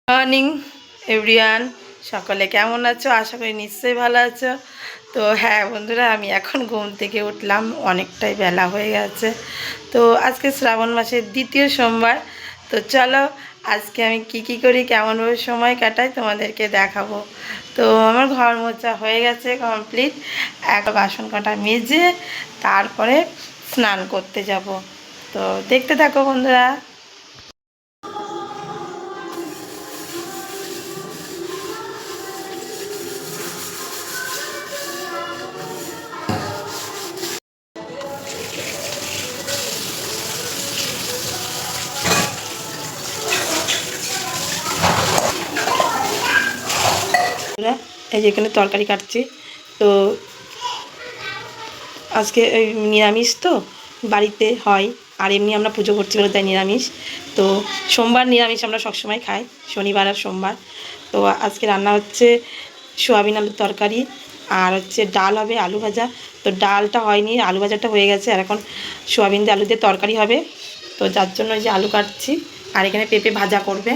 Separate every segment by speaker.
Speaker 1: Morning everyone, সকলে কেমন আছো? আশা করি নিশ্চয়ই ভালো আছো। তো হ্যাঁ বন্ধুরা, আমি এখন ঘুম থেকে উঠলাম, অনেকটাই বেলা হয়ে গেছে। তো আজকে শ্রাবণ মাসের দ্বিতীয় সোমবার। তো চলো আজকে আমি কি করি, কেমনভাবে সময় কাটাই তোমাদেরকে দেখাবো। তো আমার ঘর মোছা হয়ে গেছে কমপ্লিট। এক বাসন কাটা মেজে তারপরে স্নান করতে যাব। তো দেখতে থাকো বন্ধুরা। এই যে এখানে তরকারি কাটছি। তো আজকে এই নিরামিষ তো বাড়িতে হয়, আর এমনি আমরা পুজো করছি বলে তাই নিরামিষ। তো সোমবার নিরামিষ আমরা সবসময় খাই, শনিবার আর সোমবার। তো আজকে রান্না হচ্ছে সোয়াবিন আলুর তরকারি, আর হচ্ছে ডাল হবে, আলু ভাজা। তো ডালটা হয়নি, আলু ভাজাটা হয়ে গেছে, আর এখন সোয়াবিন দিয়ে আলু দিয়ে তরকারি হবে। তো যার জন্য এই যে আলু কাটছি, আর এখানে পেঁপে ভাজা করবে।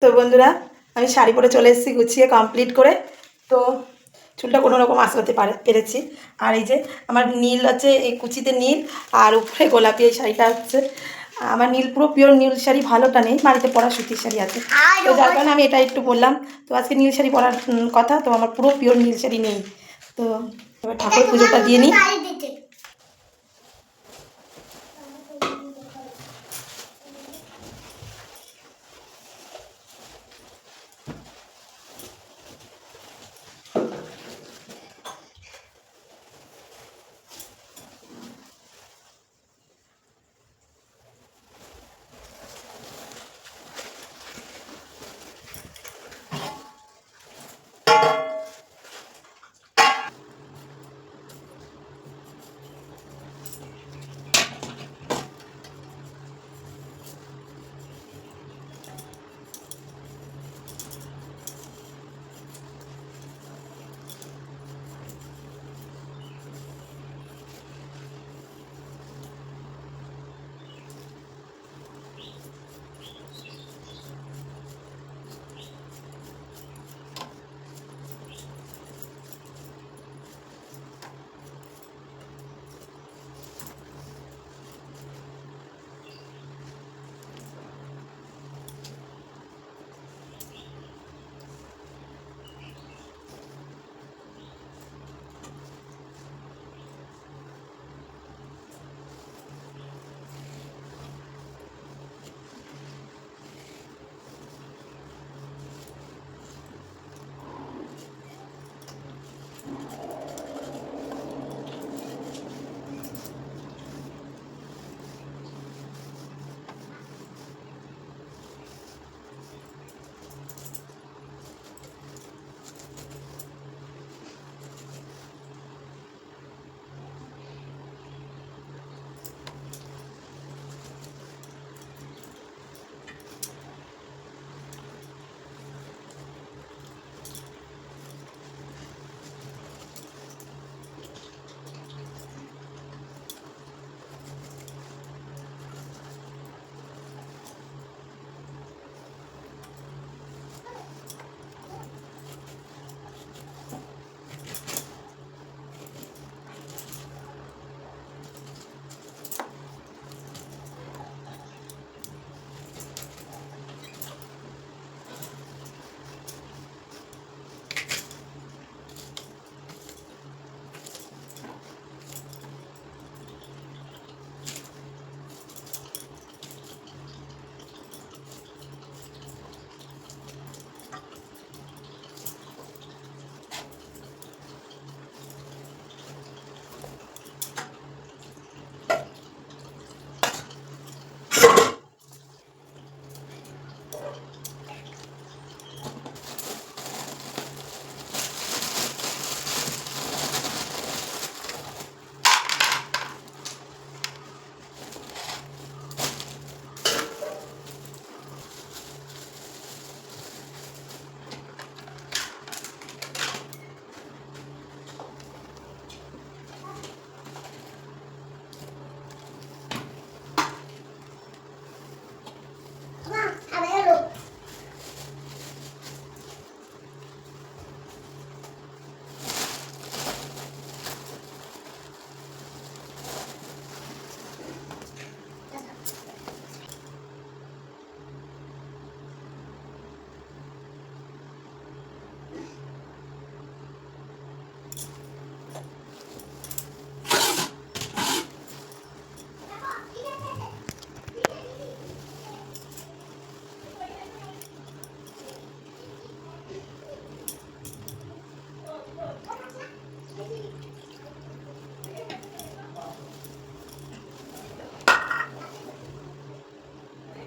Speaker 1: তো বন্ধুরা, আমি শাড়ি পরে চলে এসেছি গুছিয়ে কমপ্লিট করে। তো চুলটা কোনো রকম আঁচড়াতে পেরেছি। আর এই যে আমার নীল আছে, এই কুচিতে নীল, আর উপরে গোলাপি এই শাড়িটা হচ্ছে আমার নীল, পুরো পিওর নীল শাড়ি। ভালোটা নেই, বাড়িতে পরা সুতির শাড়ি আছে, তো যার কারণে আমি এটা একটু বললাম। তো আজকে নীল শাড়ি পরার কথা, তো আমার পুরো পিওর নীল শাড়ি নেই। তো এবার ঠাকুর পুজোটা দিয়ে নিই।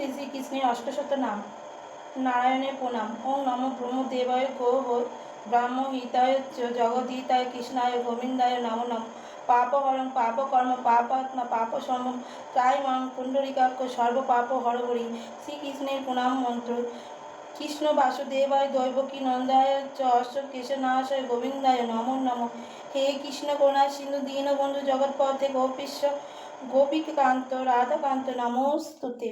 Speaker 1: শ্রী শ্রীকৃষ্ণের অষ্টশত নাম। নারায়ণের প্রণাম। ওম নমো ব্রহ্মদেবায় গো ব্রাহ্ম হিতায় জগদ্ধিতায় কৃষ্ণায় গোবিন্দায় নমো নম। পাপহরং পাপকর্ম পাপাত্মা পাপ সমম তাই মাং পুণ্ডরিকাক্ষ সর্ব পাপ হরহরি। শ্রীকৃষ্ণের প্রণাম মন্ত্র। কৃষ্ণ বাসুদেবায় দৈবকী নন্দায় চ অশ্ব কেশনাশয় গোবিন্দায় নমো নম। হে কৃষ্ণ করুণা সিন্ধু দীনবন্ধু জগৎপথে গোপীশ্ব গোপীকান্ত রাধাকান্ত নমস্তুতে।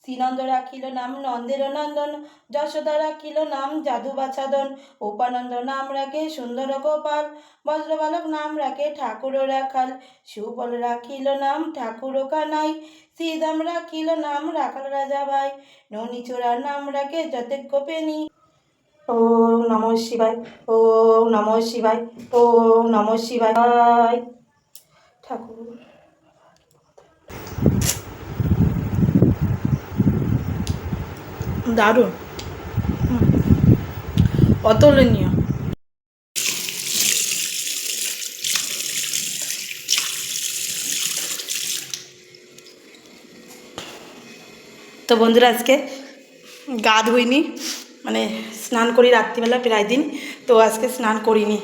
Speaker 1: শ্রীনন্দ রাখিল নাম নন্দের নন্দন, যশোদা রাখিল নাম যাদু বাছাদন, উপানন্দ নাম রাখে সুন্দর গোপাল, বজ্রবালক নাম রাখে ঠাকুর রাখাল, সুবল রাখিল নাম ঠাকুর কানাই, শ্রীদাম রাখিল নাম রাখাল রাজা ভাই, ননীচোরার নাম রাখে যতেজ্ঞ পেনি। ওম নমঃ শিবায়, ওম নমঃ শিবায়, ওম নমঃ শিবায়। ঠাকুর দারুণ, অতুলনীয়। তো বন্ধুরা আজকে গা ধুইনি, মানে স্নান করি রাত্রিবেলা প্রায় দিন, তো আজকে স্নান করিনি।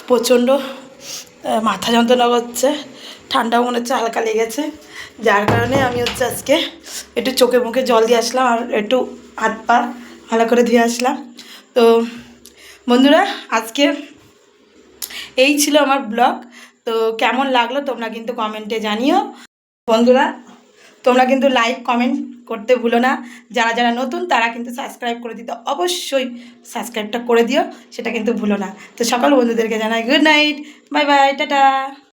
Speaker 1: প্রচণ্ড মাথা যন্ত্রণা করছে, ঠান্ডাও মনে হচ্ছে হালকা লেগেছে, যার কারণে আমি হচ্ছে আজকে একটু চোখে মুখে জল দিয়ে আসলাম আর একটু হাত পা ভালো করে ধুয়ে আসলাম। তো বন্ধুরা আজকে এই ছিল আমার ব্লগ। তো কেমন লাগলো তোমরা কিন্তু কমেন্টে জানিও। বন্ধুরা তোমরা কিন্তু লাইক কমেন্ট করতে ভুলো না, যারা যারা নতুন তারা কিন্তু সাবস্ক্রাইব করে দিতে অবশ্যই সাবস্ক্রাইবটা করে দিও, সেটা কিন্তু ভুলো না। তো সকল বন্ধুদেরকে জানাই good night, bye bye, tata.